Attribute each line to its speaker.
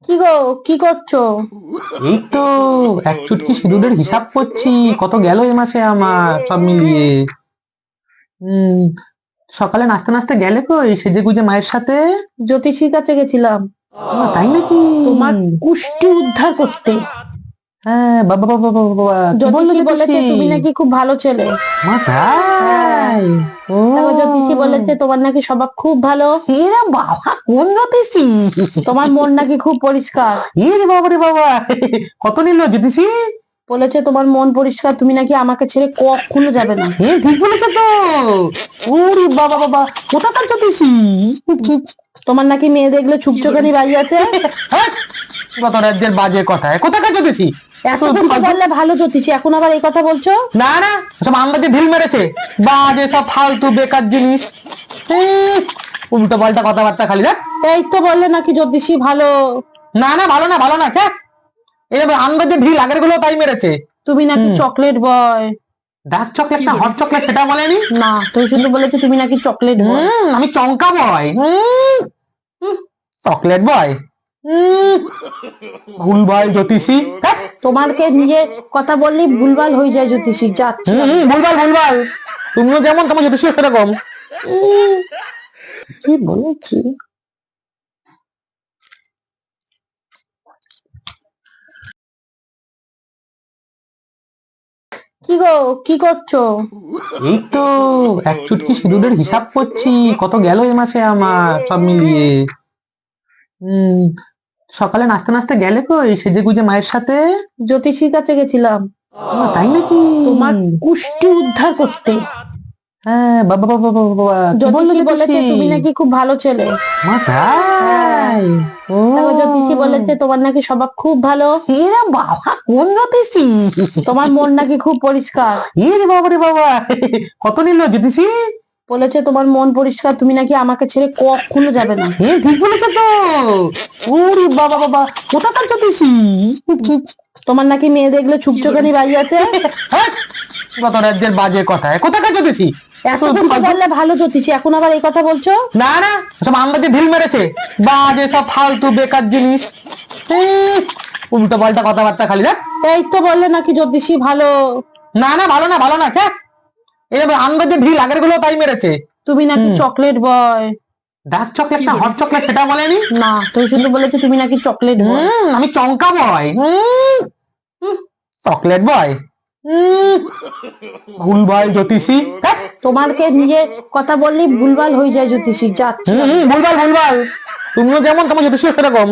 Speaker 1: কি গো, কি করছো?
Speaker 2: এই তো এক চুটকি সিঁদুরের হিসাব করছি, কত গেল এ মাসে আমার সব মিলিয়ে। উম সকালে নাচতে নাচতে গেলে কই সেজে গুজে মায়ের সাথে?
Speaker 1: জ্যোতিষীর কাছে গেছিলাম
Speaker 2: তাই নাকি?
Speaker 1: তোমার কুষ্টি উদ্ধার করতে।
Speaker 2: হ্যাঁ, বাবা বাবা বাবা বাবা, কি বললো
Speaker 1: জ্যোতিষী বলেছে
Speaker 2: জ্যোতিষী?
Speaker 1: তুমি নাকি খুব ভালো ছেলে।
Speaker 2: মা তাই? ও,
Speaker 1: তারপর জ্যোতিষী বলেছে তোমার নাকি স্বভাব খুব ভালো,
Speaker 2: এরা বাবা কোন জ্যোতিষী?
Speaker 1: তোমার মন নাকি খুব পরিষ্কার।
Speaker 2: রে বাবা রে বাবা, কত নিল জ্যোতিষী?
Speaker 1: বলেছে তোমার মন পরিষ্কার, তুমি নাকি আমাকে ছেড়ে কখনো যাবে না।
Speaker 2: ঠিক বলেছো তো। ওরে বাবা বাবা, কোথাকার জ্যোতিষী?
Speaker 1: তোমার নাকি মেয়ে দেখলে ছুকচোখানি বাজি আছে।
Speaker 2: হ্যাঁ, কত রাজ্যের বাজে কথা, কোথাকার জ্যোতিষী?
Speaker 1: এত কিছু বললে ভালো জ্যোতিষী, এখন আবার এই কথা বলছো?
Speaker 2: না না, সব আন্দাজে ঢিল মেরেছে, বাজে সব ফালতু বেকার জিনিস। উল্টো পাল্টা কথাবার্তা খালি। দেখ,
Speaker 1: এই তো বললে নাকি জ্যোতিষী ভালো।
Speaker 2: না না, ভালো না ভালো না, ছ্যা। এই আন্দাজে ঢিল আগের গুলো তাই মেরেছে।
Speaker 1: তুমি নাকি চকলেট বয়।
Speaker 2: ডার্ক চকলেট না হট চকলেট সেটা বলেনি।
Speaker 1: না, তুমি শুধু বলেছে তুমি নাকি চকলেট বয়।
Speaker 2: আমি চঙ্কা বয়, চকলেট বয়। ভুলভাল জ্যোতিষী। ধ্যাৎ।
Speaker 1: তোমাকে নিজে কথা বললেই ভুলভাল হয়ে যায় জ্যোতিষী, যাচ্ছে।
Speaker 2: ভুলভাল ভুলভাল, তুমিও যেমন তোমার জ্যোতিষীও সেরকম। কি বলেছি?
Speaker 1: কি গো, কি করছো?
Speaker 2: এই তো এক চুটকি সিঁদুরের হিসাব করছি, কত গেল এ মাসে আমার সব মিলিয়ে। উম সকালে নাচতে নাচতে গেলে কই সেজে গুজে মায়ের সাথে?
Speaker 1: জ্যোতিষীর কাছে গেছিলাম
Speaker 2: তাই নাকি?
Speaker 1: তোমার কুষ্টি উদ্ধার করতে।
Speaker 2: হ্যাঁ, বাবা বাবা বাবা বাবা, কি বললো
Speaker 1: জ্যোতিষী বলেছে
Speaker 2: জ্যোতিষী?
Speaker 1: তুমি নাকি খুব ভালো ছেলে।
Speaker 2: মা তাই? ও,
Speaker 1: তারপর জ্যোতিষী বলেছে তোমার নাকি স্বভাব খুব ভালো,
Speaker 2: এরা বাবা কোন জ্যোতিষী?
Speaker 1: তোমার মন নাকি খুব পরিষ্কার।
Speaker 2: রে বাবা রে বাবা, কত নিল জ্যোতিষী?
Speaker 1: বলেছে তোমার মন পরিষ্কার, তুমি নাকি আমাকে ছেড়ে কখনো যাবে না।
Speaker 2: ঠিক বলেছো তো। ওরে বাবা বাবা, কোথাকার জ্যোতিষী?
Speaker 1: তোমার নাকি মেয়ে দেখলে ছুকচোখানি বাজি আছে।
Speaker 2: হ্যাঁ, কত রাজ্যের বাজে কথা, কোথাকার জ্যোতিষী?
Speaker 1: এত কিছু বললে ভালো জ্যোতিষী, এখন আবার এই কথা বলছো?
Speaker 2: না না, সব আন্দাজে ঢিল মেরেছে, বাজে সব ফালতু বেকার জিনিস। উল্টো পাল্টা কথাবার্তা খালি। দেখ,
Speaker 1: এই তো বললে নাকি জ্যোতিষী ভালো।
Speaker 2: না না, ভালো না ভালো না, ছ্যা। এই আন্দাজে ঢিল আগের গুলো তাই মেরেছে।
Speaker 1: তুমি নাকি চকলেট বয়।
Speaker 2: ডার্ক চকলেট না হট চকলেট সেটা বলেনি।
Speaker 1: না, তুমি শুধু বলেছে তুমি নাকি চকলেট বয়।
Speaker 2: আমি চঙ্কা বয়, চকলেট বয়। ভুলভাল জ্যোতিষী। ধ্যাৎ।
Speaker 1: তোমাকে নিজে কথা বললেই ভুলভাল হয়ে যায় জ্যোতিষী, যাচ্ছে।
Speaker 2: ভুলভাল ভুলভাল, তুমিও যেমন তোমার জ্যোতিষীও সেরকম।